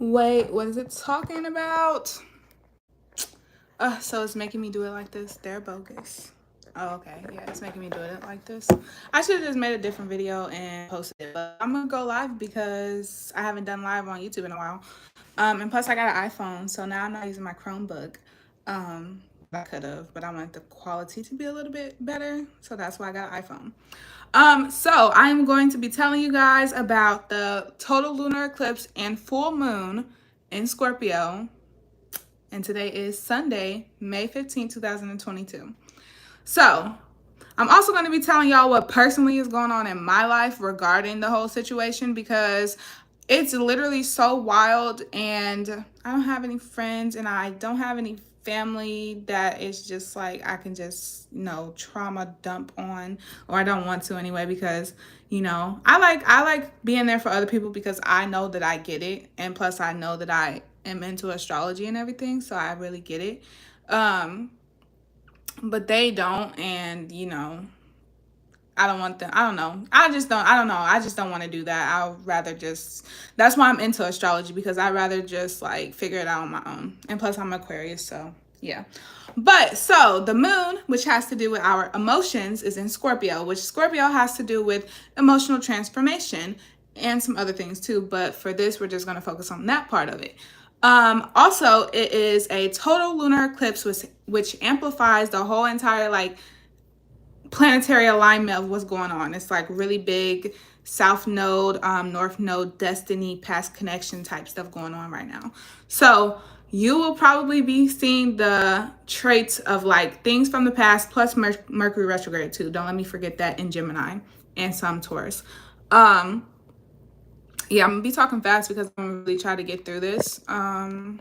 Wait, what is it talking about? So it's making me do it like this. They're bogus. Oh, okay. Yeah, it's making me do it like this. I should have just made a different video and posted it. But I'm going to go live because I haven't done live on YouTube in a while. And plus, I got an iPhone. So now I'm not using my Chromebook. I could have, but I want the quality to be a little bit better. So that's why I got an iPhone. So I'm going to be telling you guys about the total lunar eclipse and full moon in Scorpio. And today is Sunday, May 15th, 2022. So I'm also going to be telling y'all what personally is going on in my life regarding the whole situation, because it's literally so wild, and I don't have any friends and I don't have any family that is just like I can just, trauma dump on, or I don't want to anyway, because I like being there for other people because I know that I get it, and plus I know that I am into astrology and everything, so I really get it. But they don't, and I don't want them. I don't know. I don't know. I just don't want to do that. I'll rather just, that's why I'm into astrology, because I'd rather just like figure it out on my own. And plus I'm Aquarius, so yeah. But so the moon, which has to do with our emotions, is in Scorpio, which Scorpio has to do with emotional transformation and some other things too. But for this, we're just going to focus on that part of it. Also, it is a total lunar eclipse, which amplifies the whole entire like planetary alignment of what's going on. It's like really big south node, north node, destiny, past connection type stuff going on right now. So you will probably be seeing the traits of like things from the past, plus Mercury retrograde too. Don't let me forget that, in Gemini and some Taurus. Yeah, I'm gonna be talking fast because I'm gonna really try to get through this. Yeah.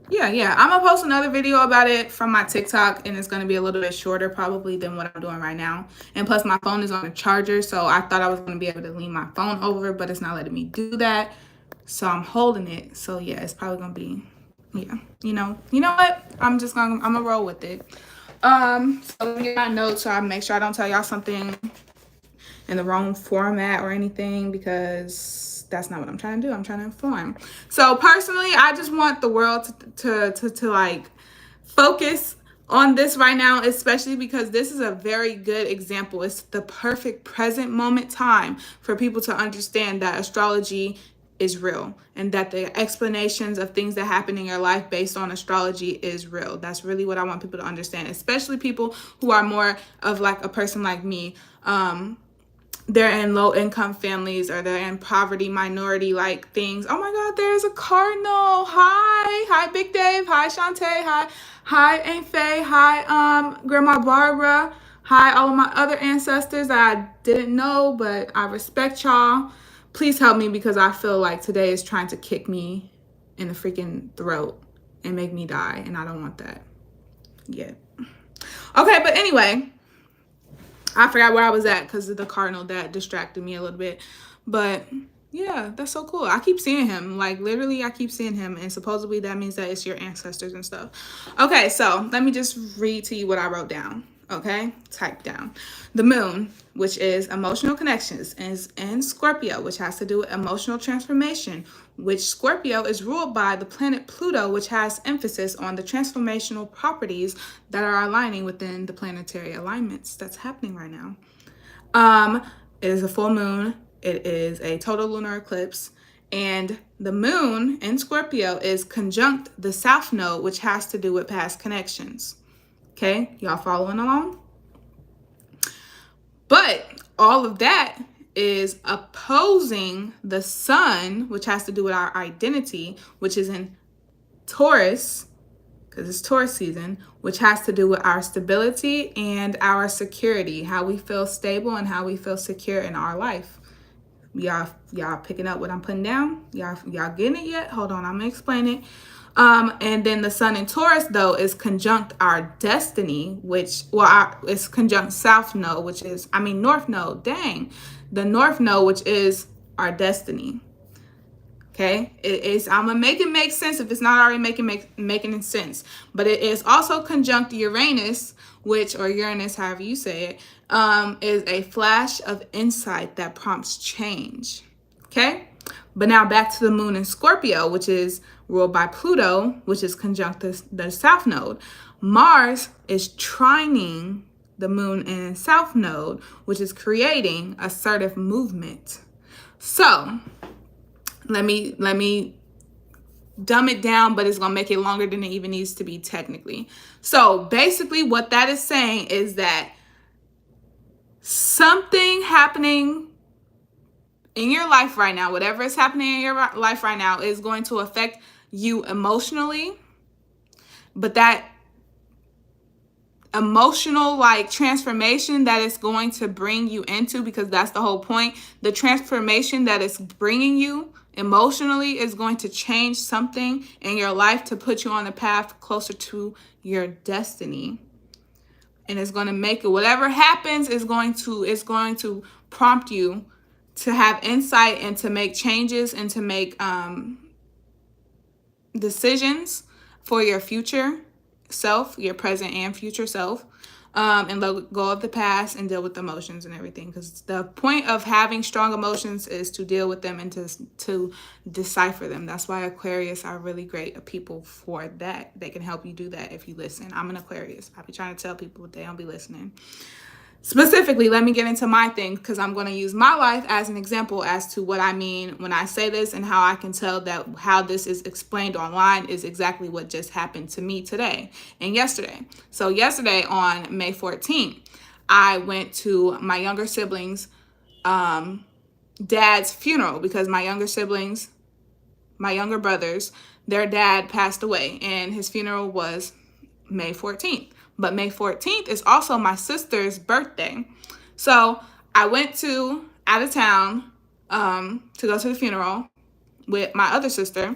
I'm gonna post another video about it from my TikTok, and it's gonna be a little bit shorter probably than what I'm doing right now. And plus my phone is on a charger, so I thought I was gonna be able to lean my phone over, but it's not letting me do that. So I'm holding it. So yeah, it's probably gonna be, you know what? I'm gonna roll with it. So let me get my notes so I make sure I don't tell y'all something in the wrong format or anything, because that's not what I'm trying to do. I'm trying to inform. So personally, I just want the world to like focus on this right now, especially because this is a very good example. It's the perfect present moment time for people to understand that astrology is real, and that the explanations of things that happen in your life based on astrology is real. That's really what I want people to understand, especially people who are more of like a person like me. They're in low income families, or they're in poverty, minority like things. Oh my God, there's a cardinal. Hi Big Dave. Hi Shantae. Hi Aunt Faye. Hi Grandma Barbara. Hi all of my other ancestors that I didn't know, but I respect y'all. Please help me, because I feel like today is trying to kick me in the freaking throat and make me die, and I don't want that yet. Okay, but anyway, I forgot where I was at because of the cardinal that distracted me a little bit. But yeah, that's so cool. I keep seeing him. Like literally, I keep seeing him. And supposedly that means that it's your ancestors and stuff. Okay, so let me just read to you what I wrote down. Okay, type down. The moon, which is emotional connections, is in Scorpio, which has to do with emotional transformation, which Scorpio is ruled by the planet Pluto, which has emphasis on the transformational properties that are aligning within the planetary alignments that's happening right now. It is a full moon. It is a total lunar eclipse. And the moon in Scorpio is conjunct the south node, which has to do with past connections. Okay, y'all following along? But all of that is opposing the sun, which has to do with our identity, which is in Taurus, because it's Taurus season, which has to do with our stability and our security, how we feel stable and how we feel secure in our life. Y'all picking up what I'm putting down? Y'all getting it yet? Hold on, I'm gonna explain it. And then the sun in Taurus, though, is conjunct our destiny, it's conjunct south node, north node, the north node, which is our destiny. Okay, I'm gonna make it make sense if it's not already making sense. But it is also conjunct Uranus, or Uranus, however you say it, is a flash of insight that prompts change. Okay, But now back to the moon in Scorpio, which is ruled by Pluto, which is conjunct the south node. Mars is trining the moon in south node, which is creating assertive movement. So let me dumb it down, but it's going to make it longer than it even needs to be technically. So basically what that is saying is that something happening in your life right now, whatever is happening in your life right now, is going to affect you emotionally. But that emotional transformation that it's going to bring you into, because that's the whole point, the transformation that it's bringing you emotionally is going to change something in your life to put you on the path closer to your destiny. And it's going to make it, whatever happens is going to prompt you to have insight and to make changes and to make decisions for your future self, your present and future self, and let go of the past and deal with the emotions and everything. Because the point of having strong emotions is to deal with them and to decipher them. That's why Aquarius are really great people for that. They can help you do that if you listen. I'm an Aquarius. I be trying to tell people, but they don't be listening. Specifically, let me get into my thing, because I'm going to use my life as an example as to what I mean when I say this, and how I can tell that how this is explained online is exactly what just happened to me today and yesterday. So yesterday on May 14th, I went to my younger siblings' dad's funeral, because my younger siblings, my younger brothers, their dad passed away, and his funeral was May 14th. But May 14th is also my sister's birthday. So I went out of town to go to the funeral with my other sister,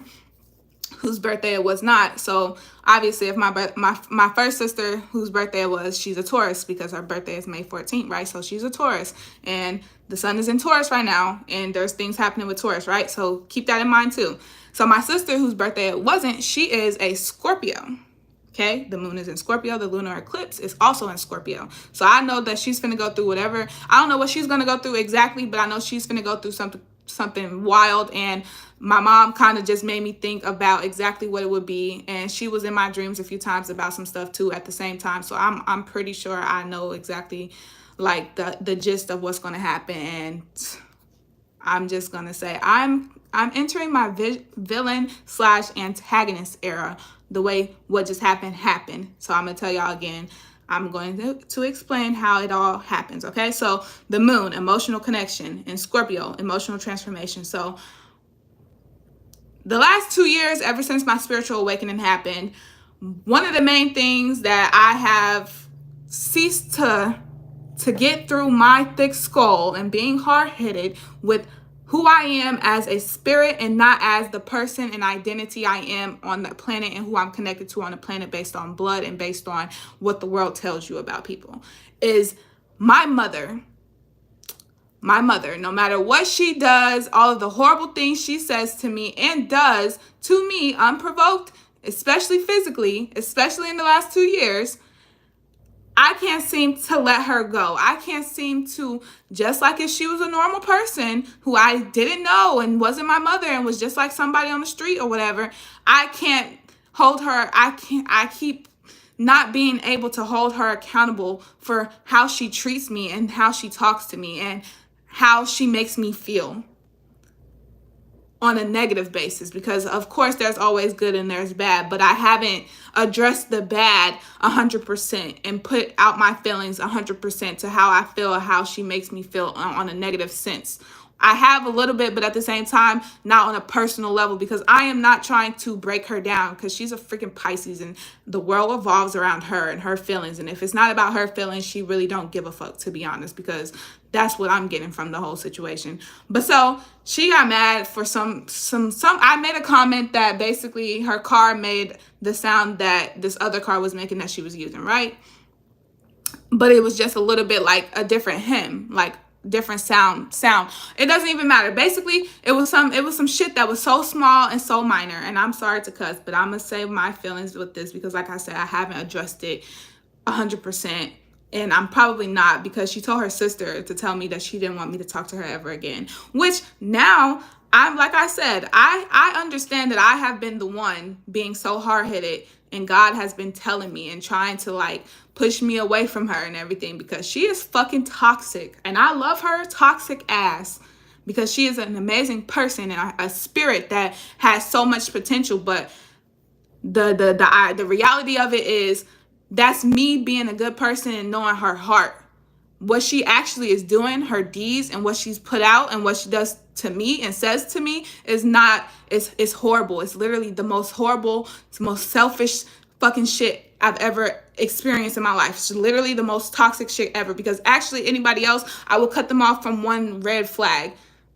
whose birthday it was not. So obviously, if my first sister, whose birthday it was, she's a Taurus, because her birthday is May 14th, right? So she's a Taurus, and the sun is in Taurus right now, and there's things happening with Taurus, right? So keep that in mind too. So my sister, whose birthday it wasn't, she is a Scorpio. Okay, the moon is in Scorpio. The lunar eclipse is also in Scorpio. So I know that she's finna go through whatever. I don't know what she's gonna go through exactly, but I know she's finna go through something wild. And my mom kind of just made me think about exactly what it would be. And she was in my dreams a few times about some stuff too at the same time. So I'm pretty sure I know exactly the gist of what's gonna happen. And I'm just gonna say I'm entering my villain / antagonist era. The way what just happened. So I'm gonna tell y'all again. I'm going to explain how it all happens. Okay, so the moon, emotional connection, and Scorpio, emotional transformation. So the last 2 years, ever since my spiritual awakening happened, one of the main things that I have ceased to get through my thick skull and being hard-headed with who I am as a spirit and not as the person and identity I am on the planet and who I'm connected to on the planet based on blood and based on what the world tells you about people, is my mother. My mother, no matter what she does, all of the horrible things she says to me and does to me unprovoked, especially physically, especially in the last 2 years, I can't seem to let her go. I can't seem to, just like if she was a normal person who I didn't know and wasn't my mother and was just like somebody on the street or whatever, I can't hold her. I keep not being able to hold her accountable for how she treats me and how she talks to me and how she makes me feel on a negative basis, because of course there's always good and there's bad, but I haven't addressed the bad 100% and put out my feelings 100% to how I feel, how she makes me feel on a negative sense. I have a little bit, but at the same time, not on a personal level, because I am not trying to break her down, because she's a freaking Pisces and the world revolves around her and her feelings. And if it's not about her feelings, she really don't give a fuck, to be honest, because that's what I'm getting from the whole situation. But so she got mad for some, I made a comment that basically her car made the sound that this other car was making that she was using, right? But it was just a little bit like a different hymn, like different sound. It doesn't even matter. Basically, it was some shit that was so small and so minor. And I'm sorry to cuss, but I'm gonna save my feelings with this, because like I said, I haven't addressed it 100%. And I'm probably not, because she told her sister to tell me that she didn't want me to talk to her ever again. Which now I'm like I said, I understand that I have been the one being so hard-headed, and God has been telling me and trying to like push me away from her and everything, because she is fucking toxic, and I love her toxic ass because she is an amazing person and a spirit that has so much potential. But the reality of it is, that's me being a good person and knowing her heart. What she actually is doing, her deeds, and what she's put out and what she does to me and says to me is not, it's horrible. It's literally the most horrible, it's the most selfish fucking shit I've ever experienced in my life. It's literally the most toxic shit ever, because actually anybody else, I would cut them off from one red flag.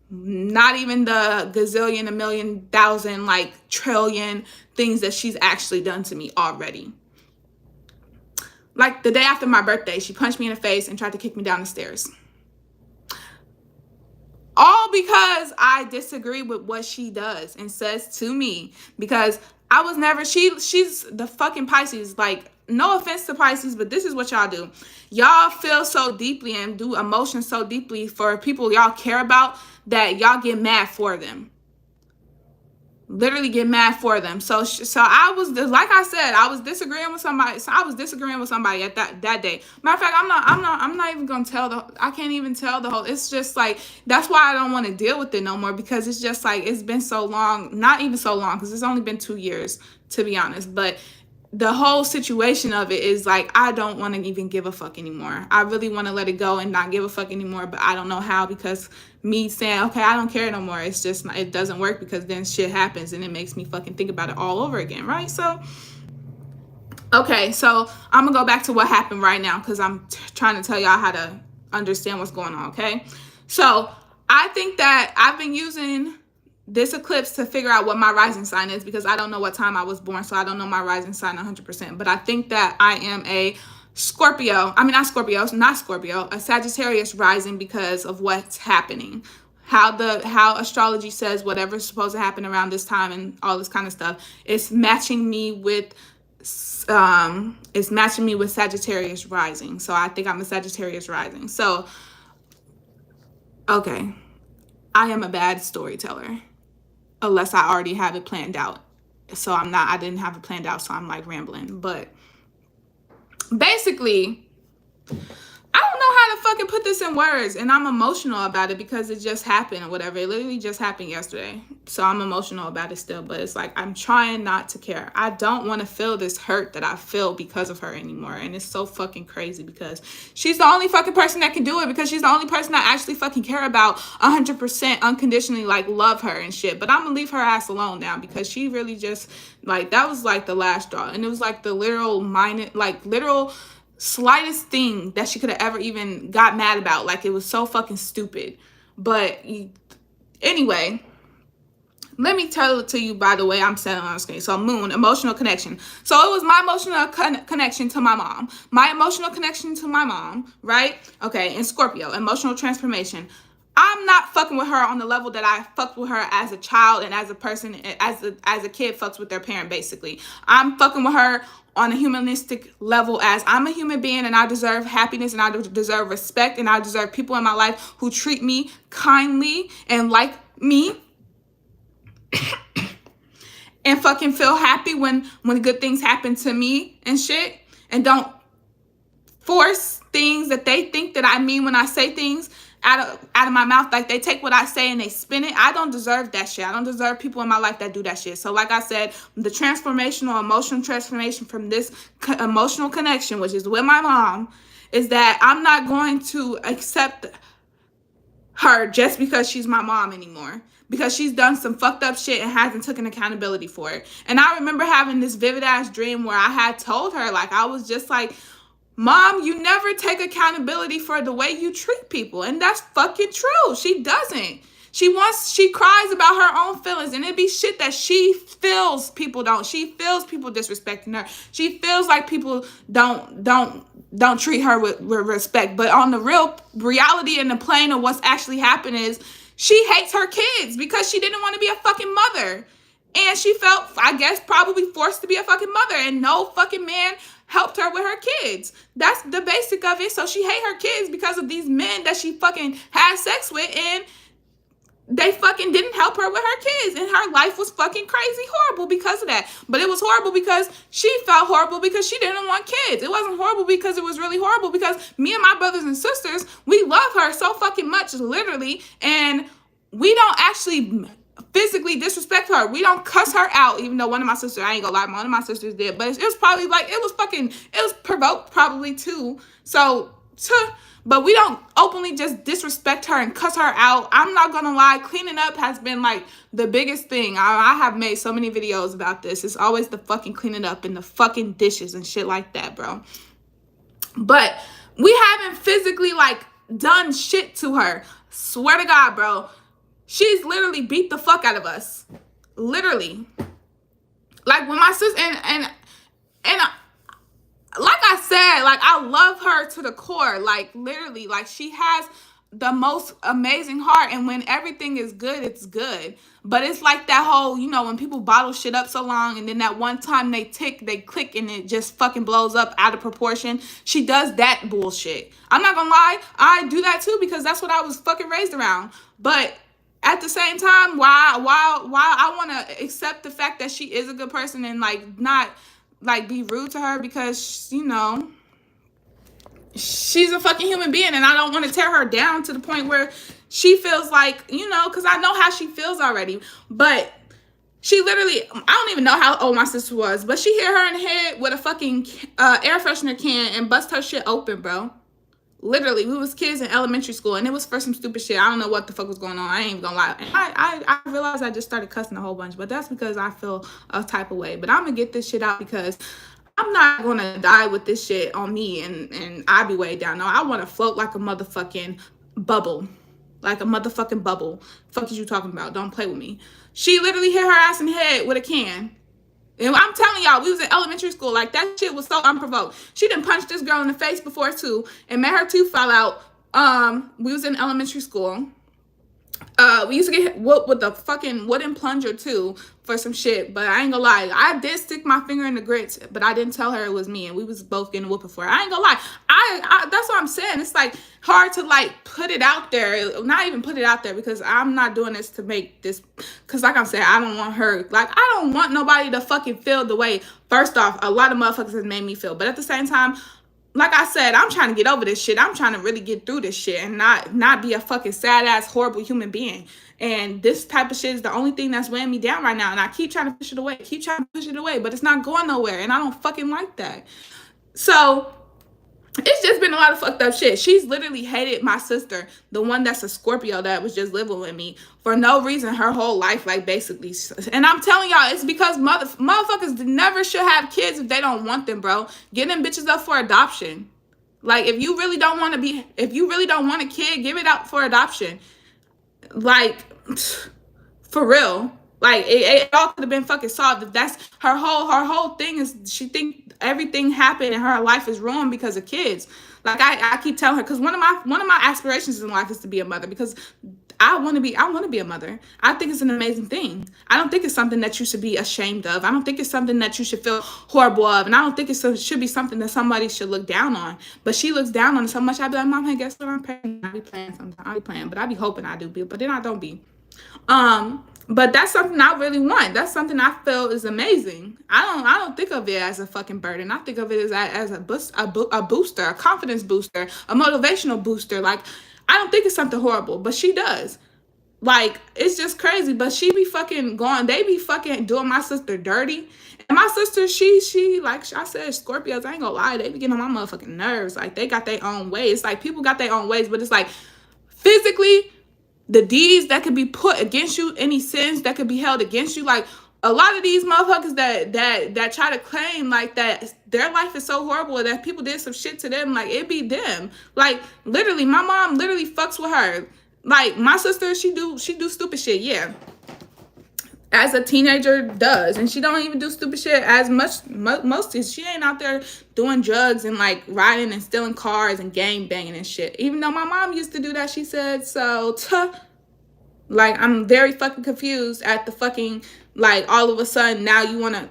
Not even the gazillion, a million, thousand, like trillion things that she's actually done to me already. Like the day after my birthday, she punched me in the face and tried to kick me down the stairs. All because I disagree with what she does and says to me. Because I was never, she's the fucking Pisces. Like, no offense to Pisces, but this is what y'all do. Y'all feel so deeply and do emotions so deeply for people y'all care about that y'all get mad for them. Literally get mad for them. So I was, like I said, I was disagreeing with somebody. So I was disagreeing with somebody at that day. Matter of fact, I'm not even gonna tell I can't even tell the whole. It's just like, that's why I don't want to deal with it no more, because it's just like, it's been so long. Not even so long, because it's only been 2 years, to be honest. But the whole situation of it is like, I don't want to even give a fuck anymore. I really want to let it go and not give a fuck anymore, but I don't know how, because me saying, okay, I don't care no more, it's just, it doesn't work, because then shit happens and it makes me fucking think about it all over again, right? So, okay, so I'm gonna go back to what happened right now, because I'm trying to tell y'all how to understand what's going on, okay? So, I think that I've been using this eclipse to figure out what my rising sign is, because I don't know what time I was born, so I don't know my rising sign 100%. But I think that I am a Scorpio. I mean, not Scorpio, a Sagittarius rising, because of what's happening. How astrology says whatever's supposed to happen around this time and all this kind of stuff. It's matching me with Sagittarius rising. So I think I'm a Sagittarius rising. So, okay. I am a bad storyteller. Unless I already have it planned out. So I didn't have it planned out, so I'm like rambling. But basically, I don't know how to fucking put this in words, and I'm emotional about it because it just happened or whatever. It literally just happened yesterday. So I'm emotional about it still, but it's like, I'm trying not to care. I don't want to feel this hurt that I feel because of her anymore. And it's so fucking crazy, because she's the only fucking person that can do it, because she's the only person I actually fucking care about 100% unconditionally, like love her and shit. But I'm gonna leave her ass alone now, because she really just, like, that was like the last straw. And it was like the literal slightest thing that she could have ever even got mad about. Like, it was so fucking stupid. But anyway, let me tell it to you by the way I'm setting on the screen. So moon, emotional connection. So it was my emotional connection to my mom. My emotional connection to my mom, right? Okay, and Scorpio, emotional transformation. I'm not fucking with her on the level that I fucked with her as a child and as a person, as a kid fucks with their parent, basically. I'm fucking with her on a humanistic level, as I'm a human being and I deserve happiness and I deserve respect and I deserve people in my life who treat me kindly and like me and fucking feel happy when good things happen to me and shit, and don't force things that they think that I mean when I say things out of my mouth. Like, they take what I say and they spin it. I don't deserve that shit. I don't deserve people in my life that do that shit. So like I said, the emotional transformation from this emotional connection, which is with my mom, is that I'm not going to accept her just because she's my mom anymore, because she's done some fucked up shit and hasn't taken accountability for it. And I remember having this vivid ass dream where I had told her, like, I was just like, Mom, you never take accountability for the way you treat people. And that's fucking true. She doesn't. She cries about her own feelings, and it be shit that she feels people don't. She feels people disrespecting her. She feels like people don't treat her with respect. But on the real reality and the plane of what's actually happened is, she hates her kids because she didn't want to be a fucking mother. And she felt, I guess, probably forced to be a fucking mother, and no fucking man helped her with her kids. That's the basic of it. So she hate her kids because of these men that she fucking had sex with, and they fucking didn't help her with her kids, and her life was fucking crazy horrible because of that. But it was horrible because she felt horrible because she didn't want kids. It wasn't horrible because it was really horrible because me and my brothers and sisters, we love her so fucking much, literally, and we don't actually physically disrespect her. We don't cuss her out, even though one of my sisters, I ain't gonna lie, one of my sisters did, but it was probably like, it was provoked probably too. But we don't openly just disrespect her and cuss her out. I'm not gonna lie, cleaning up has been like the biggest thing. I have made so many videos about this. It's always the fucking cleaning up and the fucking dishes and shit like that, bro. But we haven't physically like done shit to her. Swear to God, bro. She's literally beat the fuck out of us. Literally. Like when my sister, and like I said, like I love her to the core. Like literally, like she has the most amazing heart, and when everything is good, it's good. But it's like that whole, you know, when people bottle shit up so long and then that one time they click and it just fucking blows up out of proportion. She does that bullshit. I'm not gonna lie, I do that too because that's what I was fucking raised around. But at the same time, while I want to accept the fact that she is a good person and like not like be rude to her because, you know, she's a fucking human being and I don't want to tear her down to the point where she feels like, you know, because I know how she feels already. But she literally, I don't even know how old my sister was, but she hit her in the head with a fucking air freshener can and bust her shit open, bro. Literally, we was kids in elementary school, and it was for some stupid shit. I don't know what the fuck was going on. I ain't even gonna lie. And I realized I just started cussing a whole bunch, but that's because I feel a type of way. But I'm gonna get this shit out because I'm not gonna die with this shit on me, and I be way down. No, I want to float like a motherfucking bubble. Like a motherfucking bubble. Fuck is you talking about? Don't play with me. She literally hit her ass in the head with a can. And I'm telling y'all, we was in elementary school. Like, that shit was so unprovoked. She done punched this girl in the face before, too, and made her tooth fall out. We was in elementary school. We used to get whooped with a fucking wooden plunger, too, for some shit. But I ain't gonna lie. I did stick my finger in the grits, but I didn't tell her it was me, and we was both getting whooped for it. I ain't gonna lie. That's what I'm saying. It's, like, hard to, like, put it out there. Not even put it out there, because I'm not doing this to make this... Because, like I'm saying, I don't want her... Like, I don't want nobody to fucking feel the way... First off, a lot of motherfuckers has made me feel. But at the same time... Like I said, I'm trying to get over this shit. I'm trying to really get through this shit and not be a fucking sad-ass, horrible human being. And this type of shit is the only thing that's weighing me down right now. And I keep trying to push it away. But it's not going nowhere. And I don't fucking like that. So... It's just been a lot of fucked up shit. She's literally hated my sister, the one that's a Scorpio that was just living with me, for no reason her whole life, like, basically. And I'm telling y'all, it's because motherfuckers never should have kids if they don't want them, bro. Get them bitches up for adoption. Like, if you really don't want a kid, give it out for adoption. Like, for real. Like, it all could have been fucking solved. If that's her whole thing is she think everything happened and her life is ruined because of kids. Like, I keep telling her, because one of my aspirations in life is to be a mother, because I want to be a mother. I think it's an amazing thing. I don't think it's something that you should be ashamed of. I don't think it's something that you should feel horrible of. And I don't think it should be something that somebody should look down on. But she looks down on it so much. I'd be like, Mom, hey, guess what? I'm pregnant. I be playing sometimes. I be playing, but I be hoping I do be, but then I don't be. But that's something I really want. That's something I feel is amazing. I don't think of it as a fucking burden. I think of it as a booster, a confidence booster, a motivational booster. Like, I don't think it's something horrible, but she does. Like, it's just crazy. But she be fucking going, they be fucking doing my sister dirty. And my sister, she like I said, Scorpios, I ain't gonna lie, they be getting on my motherfucking nerves. Like, they got their own ways. It's like, people got their own ways, but it's like, physically, the deeds that could be put against you, any sins that could be held against you, like, a lot of these motherfuckers that try to claim, like, that their life is so horrible that people did some shit to them, like, it be them. Like, literally, my mom literally fucks with her. Like, my sister, she do stupid shit, yeah, as a teenager does, and she don't even do stupid shit as much. Most she ain't out there doing drugs and, like, riding and stealing cars and gang banging and shit. Even though my mom used to do that, she said. So, like, I'm very fucking confused at the fucking, like, all of a sudden now you wanna.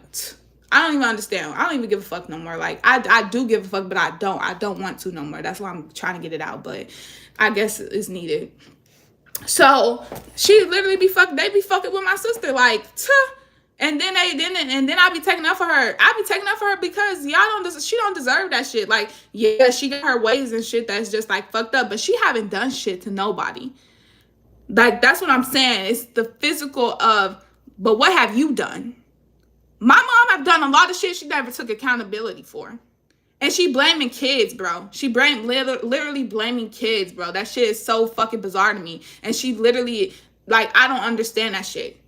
I don't even understand. I don't even give a fuck no more. Like, I do give a fuck, but I don't want to no more. That's why I'm trying to get it out. But I guess it's needed. So she literally they be fucking with my sister, like, and then I be taking up for her. I be taking up for her because she don't deserve that shit. Like, yeah, she got her ways and shit that's just like fucked up, but she haven't done shit to nobody. Like, that's what I'm saying. It's the physical of, but what have you done? My mom have done a lot of shit she never took accountability for. And she blaming kids, bro. She literally blaming kids, bro. That shit is so fucking bizarre to me. And she literally, like, I don't understand that shit.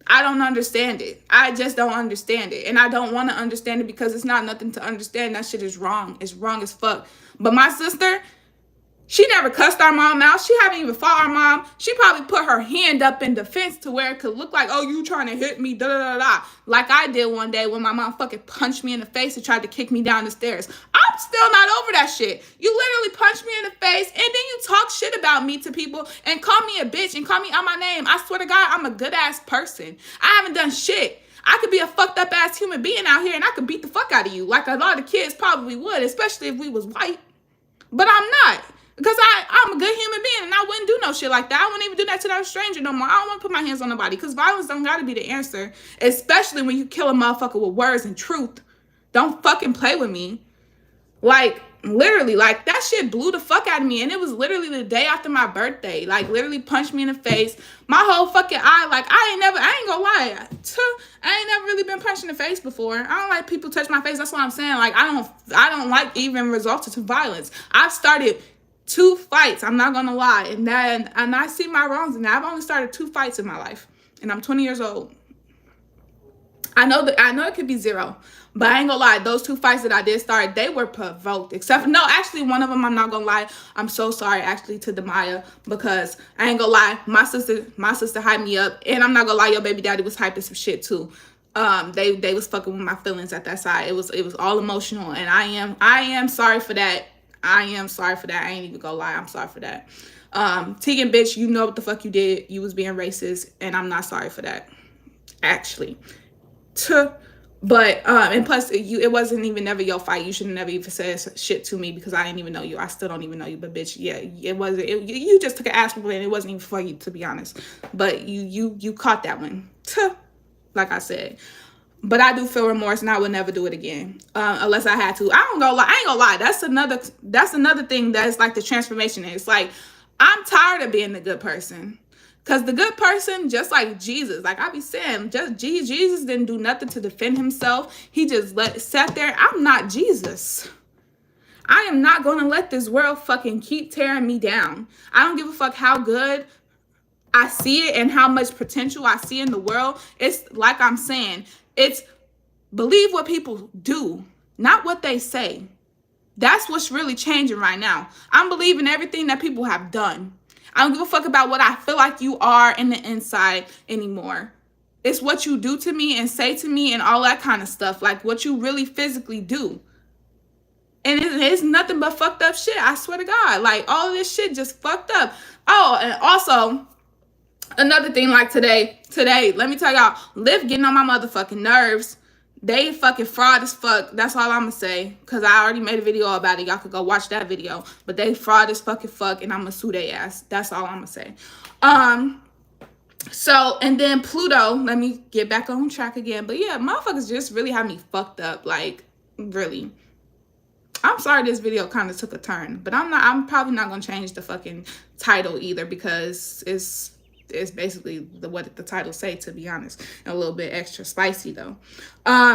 I don't understand it. I just don't understand it. And I don't want to understand it because it's not nothing to understand. That shit is wrong. It's wrong as fuck. But my sister, she never cussed our mom out. She haven't even fought our mom. She probably put her hand up in defense to where it could look like, oh, you trying to hit me, da-da-da-da. Like I did one day when my mom fucking punched me in the face and tried to kick me down the stairs. I'm still not over that shit. You literally punched me in the face and then you talk shit about me to people and call me a bitch and call me out my name. I swear to God, I'm a good ass person. I haven't done shit. I could be a fucked up ass human being out here and I could beat the fuck out of you like a lot of kids probably would, especially if we was white. But I'm not. Because I'm a good human being and I wouldn't do no shit like that. I wouldn't even do that to no stranger no more. I don't want to put my hands on nobody because violence don't got to be the answer. Especially when you kill a motherfucker with words and truth. Don't fucking play with me. Like, literally, like, that shit blew the fuck out of me. And it was literally the day after my birthday. Like, literally punched me in the face. My whole fucking eye, like, I ain't gonna lie. I ain't never really been punched in the face before. I don't like people touch my face. That's what I'm saying. Like, I don't like even results to violence. I've started 2 fights, I'm not gonna lie, and I see my wrongs in that. I've only started 2 fights in my life, and I'm 20 years old. I know it could be 0, but I ain't gonna lie, those 2 fights that I did start, they were provoked. Except for, no, actually one of them, I'm not gonna lie, I'm so sorry actually to Demaya, because I ain't gonna lie, my sister hyped me up, and I'm not gonna lie, your baby daddy was hyping some shit too. They was fucking with my feelings at that side. It was all emotional, and I am sorry for that. I am sorry for that. I ain't even gonna lie. I'm sorry for that. Tegan, bitch, you know what the fuck you did. You was being racist, and I'm not sorry for that. Actually. But, and plus, it wasn't even never your fight. You should have never even said shit to me because I didn't even know you. I still don't even know you. But, bitch, yeah, it wasn't. You just took an ass whooping, and it wasn't even for you, to be honest. But you caught that one. Like I said. But I do feel remorse, and I would never do it again, unless I had to. I ain't gonna lie. That's another thing that's like the transformation. It's like I'm tired of being the good person, cause the good person, just like Jesus, like I be saying, just Jesus didn't do nothing to defend himself. He just sat there. I'm not Jesus. I am not gonna let this world fucking keep tearing me down. I don't give a fuck how good I see it and how much potential I see in the world. It's like I'm saying. It's believe what people do, not what they say. That's what's really changing right now. I'm believing everything that people have done. I don't give a fuck about what I feel like you are in the inside anymore. It's what you do to me and say to me and all that kind of stuff. Like what you really physically do. And it's nothing but fucked up shit. I swear to God. Like all of this shit just fucked up. Oh, and also another thing, like today, let me tell y'all, Lyft getting on my motherfucking nerves. They fucking fraud as fuck. That's all I'm gonna say. Because I already made a video about it. Y'all could go watch that video. But they fraud as fucking fuck. And I'm gonna sue their ass. That's all I'm gonna say. So, and then Pluto. Let me get back on track again. But yeah, motherfuckers just really have me fucked up. Like, really. I'm sorry this video kind of took a turn. But I'm probably not gonna change the fucking title either. Because it's basically what the title say, to be honest. A little bit extra spicy though.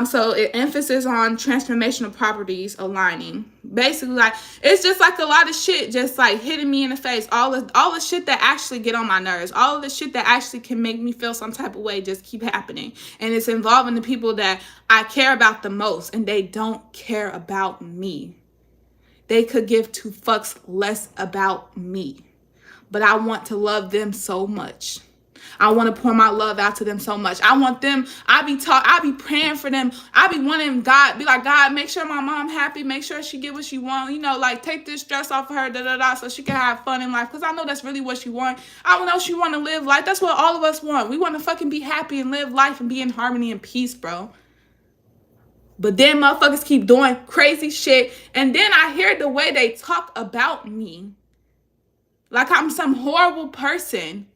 So it emphasis on transformational properties aligning. Basically, like it's just like a lot of shit just like hitting me in the face. All the shit that actually get on my nerves. All of the shit that actually can make me feel some type of way just keep happening. And it's involving the people that I care about the most, and they don't care about me. They could give 2 fucks less about me. But I want to love them so much. I want to pour my love out to them so much. I want them, I be praying for them. I be wanting God, be like, God, make sure my mom happy. Make sure she get what she want. You know, like take this stress off of her, so she can have fun in life. Because I know that's really what she want. I know she want to live life. That's what all of us want. We want to fucking be happy and live life and be in harmony and peace, bro. But then motherfuckers keep doing crazy shit. And then I hear the way they talk about me. Like I'm some horrible person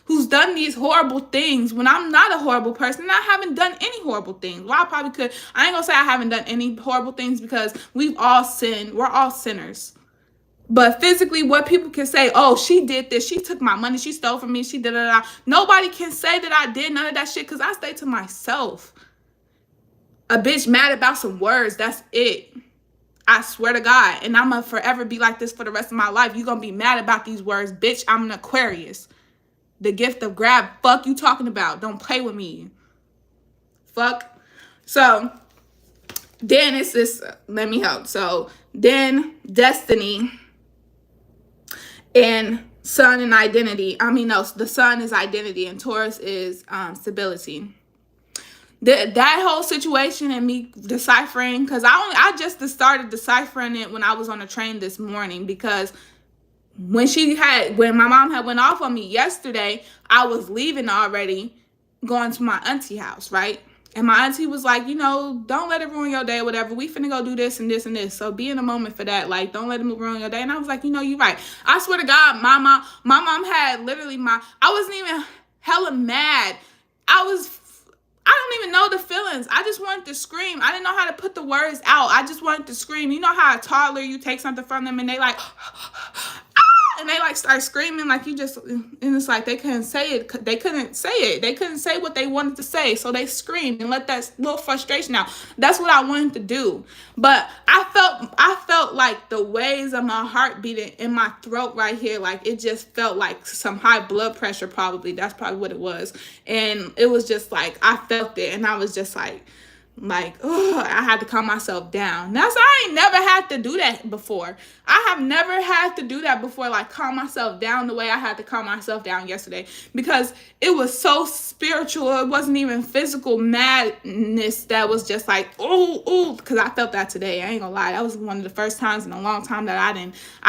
who's done these horrible things when I'm not a horrible person and I haven't done any horrible things. Well, I probably could. I ain't gonna say I haven't done any horrible things because we've all sinned. We're all sinners. But physically, what people can say, oh, she did this. She took my money. She stole from me. She did it. Nobody can say that I did none of that shit because I stay to myself. A bitch mad about some words. That's it. I swear to God. And I'm going to forever be like this for the rest of my life. You're going to be mad about these words. Bitch, I'm an Aquarius. The gift of grab. Fuck you talking about. Don't play with me. Fuck. So, then it's this. Let me help. So, then Destiny and Sun and identity. I mean, no, the Sun is identity and Taurus is stability. That whole situation and me deciphering, because I just started deciphering it when I was on the train this morning, because when my mom had went off on me yesterday, I was leaving already, going to my auntie house, right? And my auntie was like, don't let it ruin your day or whatever. We finna go do this and this and this. So be in a moment for that. Like, don't let it ruin your day. And I was like, you're right. I swear to God, my mom had literally I wasn't even hella mad. I don't even know the feelings. I just wanted to scream. I didn't know how to put the words out. I just wanted to scream. You know how a toddler, you take something from them and they like, and they like start screaming like you just, and it's like they couldn't say it. They couldn't say it. They couldn't say what they wanted to say. So they screamed and let that little frustration out. That's what I wanted to do. But I felt like the waves of my heart beating in my throat right here. Like it just felt like some high blood pressure probably. That's probably what it was. And it was just like, I felt it. And I was just like, I had to calm myself down. I ain't never had to do that before. I have never had to do that before, like calm myself down the way I had to calm myself down yesterday, because it was so spiritual. It wasn't even physical madness that was just like, ooh, because I felt that today. I ain't gonna lie. That was one of the first times in a long time that I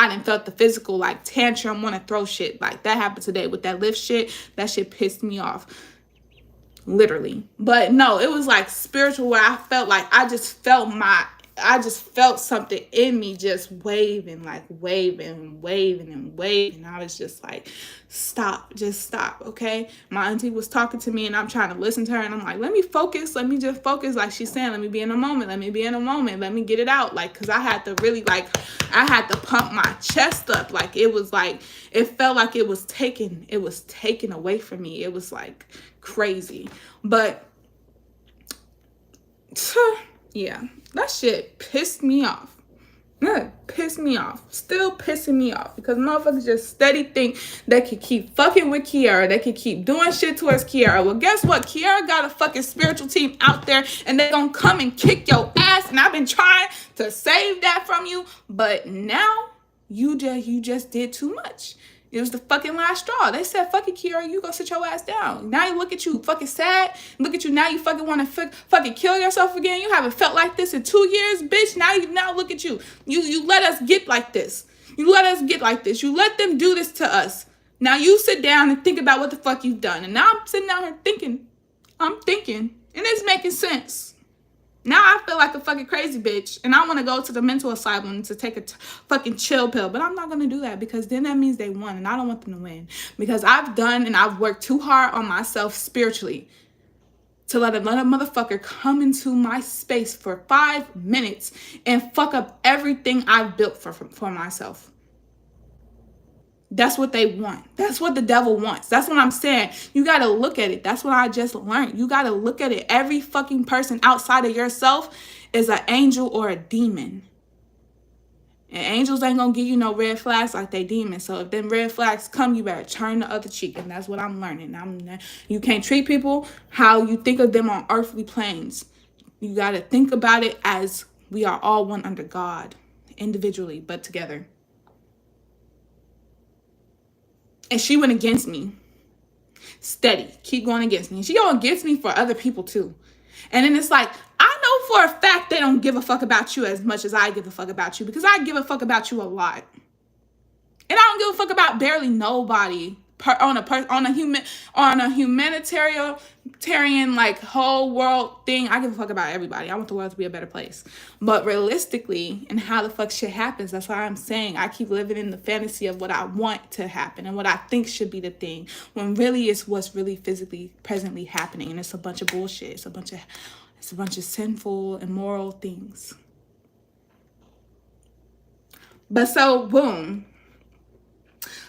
didn't felt the physical like tantrum, want to throw shit. Like that happened today with that lift shit. That shit pissed me off. Literally. But no, it was like spiritual, where I felt like I just felt something in me just waving. And I was just like, stop, okay? My auntie was talking to me and I'm trying to listen to her, and I'm like, let me just focus, like she's saying, let me be in a moment, let me get it out, like, because I had to really, like, I had to pump my chest up. Like it was like, it felt like it was taken away from me. It was like crazy. But yeah, that shit pissed me off. Still pissing me off, because motherfuckers just steady think they can keep fucking with Keirra. They can keep doing shit towards Keirra. Well, guess what? Keirra got a fucking spiritual team out there, and they gonna come and kick your ass. And I've been trying to save that from you, but now you just did too much. It was the fucking last straw. They said, fuck it, Keirra, you go sit your ass down. Now you look at you fucking sad. Look at you now, you fucking want to fucking kill yourself again. You haven't felt like this in 2 years, bitch. Now look at you. You let us get like this. You let them do this to us. Now you sit down and think about what the fuck you've done. And now I'm sitting down here thinking. And it's making sense. Now I feel like a fucking crazy bitch, and I want to go to the mental asylum to take a fucking chill pill, but I'm not going to do that, because then that means they won, and I don't want them to win, because I've worked too hard on myself spiritually to let another motherfucker come into my space for 5 minutes and fuck up everything I've built for myself. That's what they want. That's what the devil wants. That's what I'm saying. You got to look at it. That's what I just learned. You got to look at it. Every fucking person outside of yourself is an angel or a demon. And angels ain't going to give you no red flags like they demons. So if them red flags come, you better turn the other cheek. And that's what I'm learning. You can't treat people how you think of them on earthly planes. You got to think about it as we are all one under God, individually, but together. And she went against me. Steady. Keep going against me. And she going against me for other people too. And then it's like, I know for a fact they don't give a fuck about you as much as I give a fuck about you, because I give a fuck about you a lot. And I don't give a fuck about barely nobody. on a humanitarian like whole world thing. I give a fuck about everybody. I want the world to be a better place. But realistically, and how the fuck shit happens, that's why I'm saying I keep living in the fantasy of what I want to happen and what I think should be the thing, when really it's what's really physically presently happening, and it's a bunch of bullshit. It's a bunch of sinful, immoral things. But so boom.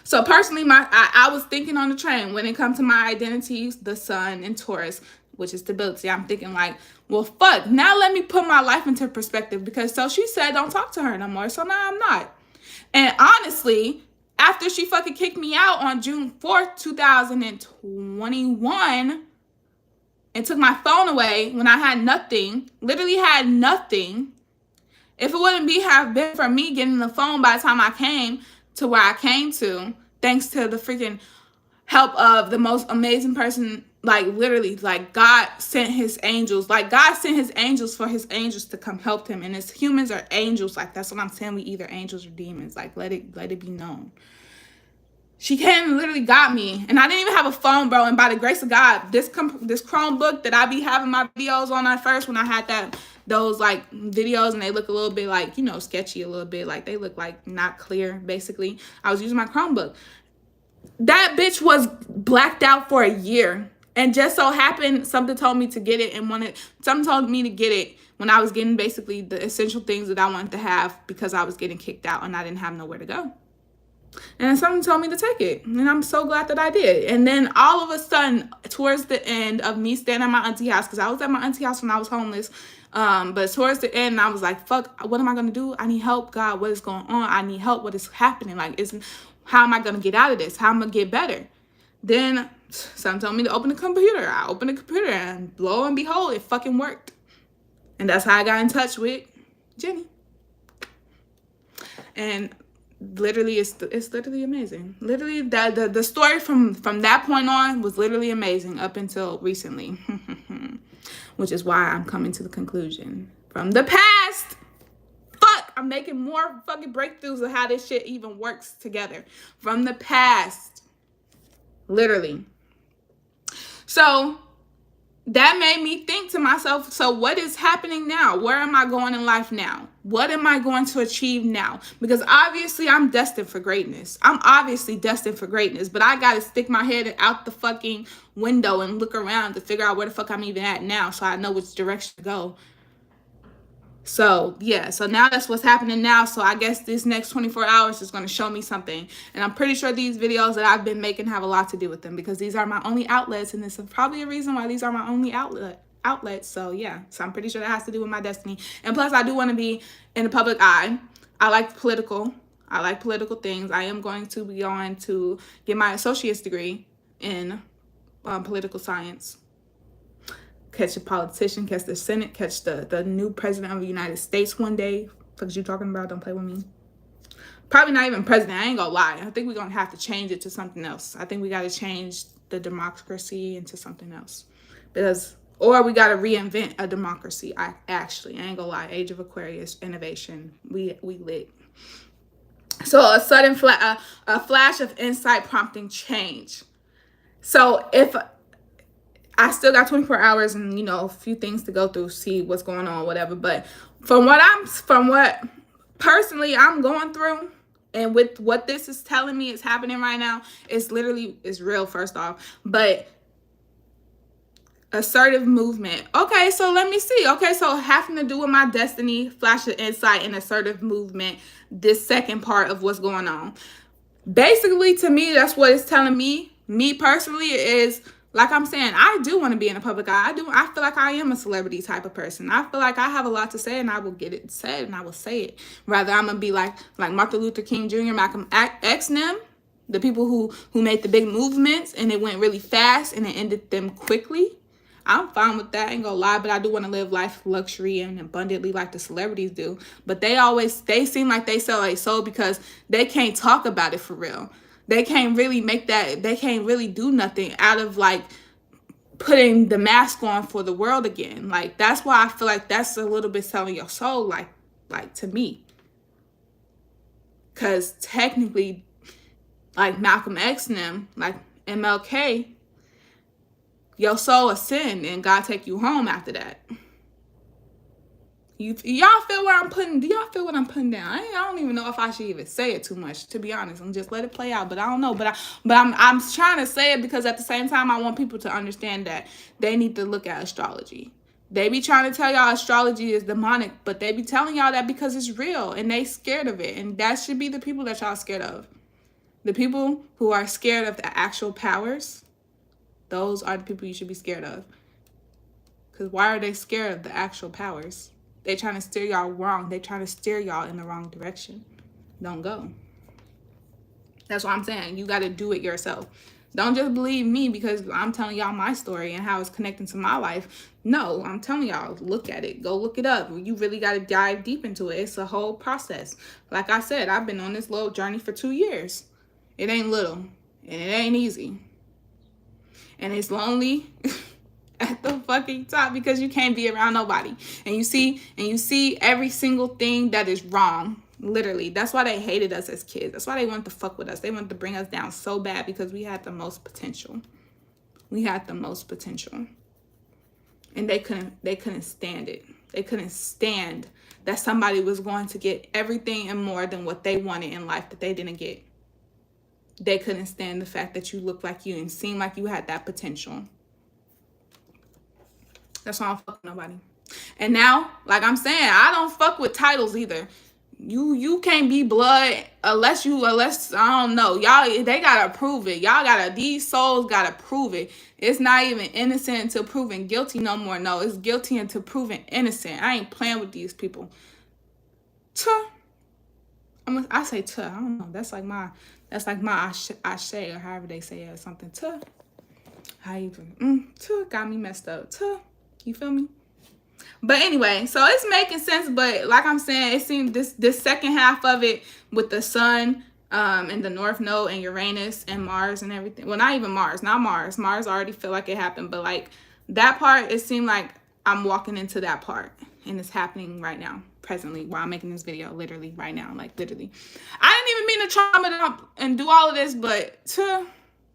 So personally, I was thinking on the train when it comes to my identities, the sun and Taurus, which is stability. I'm thinking like, well, fuck. Now let me put my life into perspective, because so she said don't talk to her no more. So now I'm not. And honestly, after she fucking kicked me out on June 4th, 2021, and took my phone away when I had nothing, literally had nothing. If it wouldn't have been for me getting the phone by the time I came to where I came to, thanks to the freaking help of the most amazing person, like literally, like God sent his angels. Like God sent his angels for his angels to come help him. And as humans are angels, like that's what I'm saying. We either angels or demons. Like let it be known. She came and literally got me. And I didn't even have a phone, bro. And by the grace of God, this Chromebook that I be having my videos on at first, when I had those like videos and they look a little bit like, you know, sketchy a little bit. Like they look like not clear, basically. I was using my Chromebook. That bitch was blacked out for a year. And just so happened, something told me to get it something told me to get it when I was getting basically the essential things that I wanted to have, because I was getting kicked out and I didn't have nowhere to go. And something told me to take it. And I'm so glad that I did. And then all of a sudden, towards the end of me staying at my auntie house, because I was at my auntie house when I was homeless. But towards the end, I was like, fuck, what am I going to do? I need help. God, what is going on? I need help. What is happening? Like, how am I going to get out of this? How am I going to get better? Then something told me to open the computer. I opened the computer and lo and behold, it fucking worked. And that's how I got in touch with Jenny. And literally, it's literally amazing. Literally, the story from that point on was literally amazing up until recently. Which is why I'm coming to the conclusion from the past. Fuck, I'm making more fucking breakthroughs of how this shit even works together. From the past. Literally. So that made me think to myself, so what is happening now? Where am I going in life now? What am I going to achieve now? Because obviously I'm destined for greatness. I'm obviously destined for greatness, but I got to stick my head out the fucking window and look around to figure out where the fuck I'm even at now, so I know which direction to go. So, yeah, so now that's what's happening now. So I guess this next 24 hours is going to show me something. And I'm pretty sure these videos that I've been making have a lot to do with them, because these are my only outlets. And this is probably a reason why these are my only outlets. So, yeah, so I'm pretty sure that has to do with my destiny. And plus, I do want to be in the public eye. I like political things. I am going to be on to get my associate's degree in political science. Catch a politician, catch the Senate, catch the new president of the United States one day. What you talking about? Don't play with me. Probably not even president. I ain't gonna lie. I think we're gonna have to change it to something else. I think we gotta change the democracy into something else. Or we gotta reinvent a democracy. I ain't gonna lie. Age of Aquarius, innovation. We lit. So a sudden a flash of insight prompting change. So if I still got 24 hours and, you know, a few things to go through, see what's going on, whatever. But from what personally I'm going through, and with what this is telling me is happening right now, it's real, first off. But assertive movement. Okay, so let me see. Okay, so having to do with my destiny, flash of insight, and assertive movement, this second part of what's going on. Basically, to me, that's what it's telling me. Me personally is, like I'm saying, I do want to be in the public eye. I feel like I am a celebrity type of person. I feel like I have a lot to say, and I will get it said, and I will say it. Rather, I'm going to be like Martin Luther King Jr., Malcolm X, them, the people who made the big movements, and it went really fast, and it ended them quickly. I'm fine with that, I ain't gonna lie, but I do want to live life luxury and abundantly like the celebrities do. But they seem like they sell their soul because they can't talk about it for real. They can't really they can't really do nothing out of like putting the mask on for the world again. Like, that's why I feel like that's a little bit selling your soul, like to me. Because technically, like Malcolm X and them, like MLK, your soul ascend and God take you home after that. Y'all feel where I'm putting? Do y'all feel what I'm putting down? I don't even know if I should even say it too much, to be honest. I'm just let it play out. But I don't know. But I'm trying to say it because at the same time I want people to understand that they need to look at astrology. They be trying to tell y'all astrology is demonic, but they be telling y'all that because it's real and they scared of it. And that should be the people that y'all scared of. The people who are scared of the actual powers, those are the people you should be scared of. Because why are they scared of the actual powers? They trying to steer y'all wrong. They trying to steer y'all in the wrong direction. Don't go. That's what I'm saying. You got to do it yourself. Don't just believe me because I'm telling y'all my story and how it's connecting to my life. No, I'm telling y'all, look at it. Go look it up. You really got to dive deep into it. It's a whole process. Like I said, I've been on this little journey for 2 years. It ain't little and it ain't easy. And it's lonely. At the fucking top because you can't be around nobody. And you see every single thing that is wrong. Literally. That's why they hated us as kids. That's why they wanted to fuck with us. They wanted to bring us down so bad because we had the most potential. We had the most potential. And they couldn't stand it. They couldn't stand that somebody was going to get everything and more than what they wanted in life that they didn't get. They couldn't stand the fact that you looked like you and seemed like you had that potential. That's why I don't fuck with nobody. And now, like I'm saying, I don't fuck with titles either. You can't be blood unless I don't know. Y'all, they gotta prove it. These souls gotta prove it. It's not even innocent until proven guilty no more. No, it's guilty until proven innocent. I ain't playing with these people. I say tuh. I don't know. That's like my ashe or however they say it or something. Tuh. How you tuh got me messed up. Tuh. You feel me? But anyway, so it's making sense. But like I'm saying, it seems this second half of it with the sun and the North Node and Uranus and Mars and everything. Well, not even Mars. Not Mars. Mars already feel like it happened. But like that part, it seemed like I'm walking into that part. And it's happening right now, presently, while I'm making this video. Literally, right now. Like, literally. I didn't even mean to trauma it up and do all of this. But,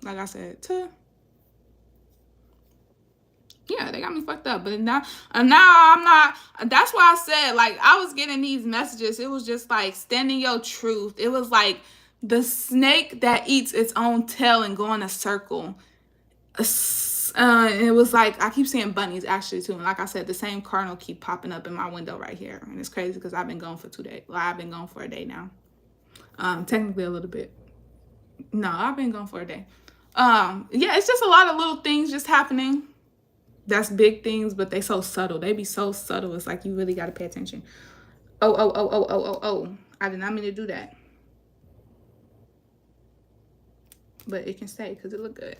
like I said, yeah, they got me fucked up. But now I'm not. That's why I said, like, I was getting these messages. It was just like, stand in your truth. It was like the snake that eats its own tail and go in a circle. It was like, I keep seeing bunnies actually too. And like I said, the same cardinal keep popping up in my window right here. And it's crazy because I've been gone for 2 days. Well, I've been gone for a day now. Technically a little bit. No, I've been gone for a day. Yeah, it's just a lot of little things just happening. That's big things, but they so subtle. They be so subtle. It's like you really got to pay attention. Oh. I did not mean to do that. But it can stay because it look good.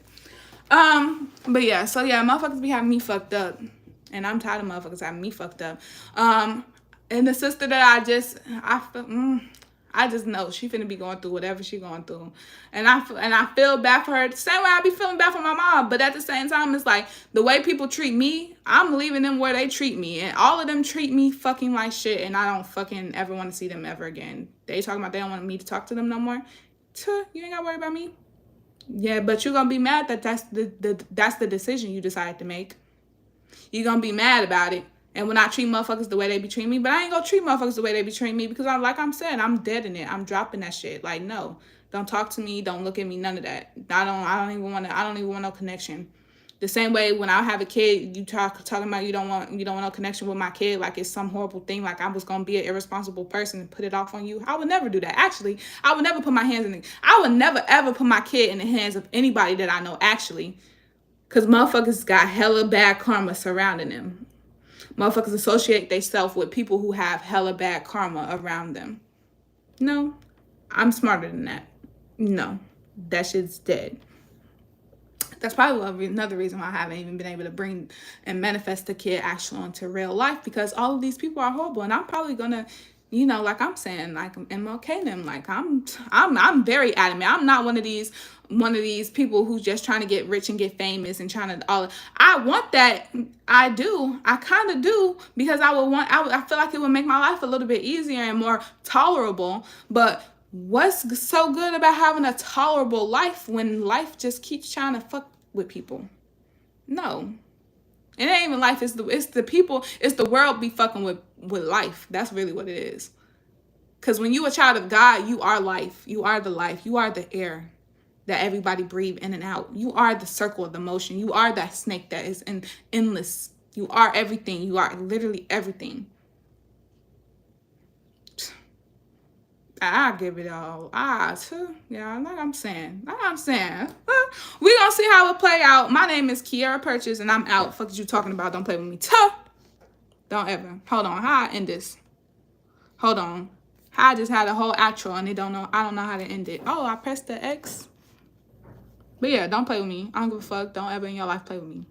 But yeah, so yeah, motherfuckers be having me fucked up. And I'm tired of motherfuckers having me fucked up. And the sister that I just know she finna be going through whatever she going through. And I feel bad for her the same way I be feeling bad for my mom. But at the same time, it's like the way people treat me, I'm leaving them where they treat me. And all of them treat me fucking like shit. And I don't fucking ever want to see them ever again. They talking about they don't want me to talk to them no more. You ain't gotta worry about me. Yeah, but you're gonna be mad that that's the decision you decided to make. You're gonna be mad about it. And when I treat motherfuckers the way they be treating me, but I ain't gonna treat motherfuckers the way they be treating me because I'm saying, I'm dead in it. I'm dropping that shit. Like, no, don't talk to me. Don't look at me. None of that. I don't even want no connection. The same way when I have a kid, you talking about you don't want no connection with my kid. Like it's some horrible thing. Like I was going to be an irresponsible person and put it off on you. I would never do that. Actually, I would never put my hands in it. I would never ever put my kid in the hands of anybody that I know actually. Because motherfuckers got hella bad karma surrounding them. Motherfuckers associate themselves with people who have hella bad karma around them. No, I'm smarter than that. No, that shit's dead. That's probably another reason why I haven't even been able to bring and manifest the kid actually into real life, because all of these people are horrible, and I'm probably gonna, like I'm saying, like MLK them. Like I'm very adamant. I'm not one of these people who's just trying to get rich and get famous and trying to all. I want that. I do. I kind of do, because I feel like it would make my life a little bit easier and more tolerable. But What's so good about having a tolerable life when life just keeps trying to fuck with people? No. It ain't even life, it's the people, it's the world be fucking with life. That's really what it is. Because when you a child of God, you are life. You are the life. You are the air that everybody breathe in and out. You are the circle of the motion. You are that snake that is endless. You are everything. You are literally everything. I give it all. Yeah, like I'm saying. We gonna see how it play out. My name is Keirra Purches, and I'm out. Fuck is you talking about? Don't play with me. Don't ever. Hold on. How I end this? Hold on. How I just had a whole outro, and I don't know how to end it. Oh, I pressed the X. But yeah, don't play with me. I don't give a fuck. Don't ever in your life play with me.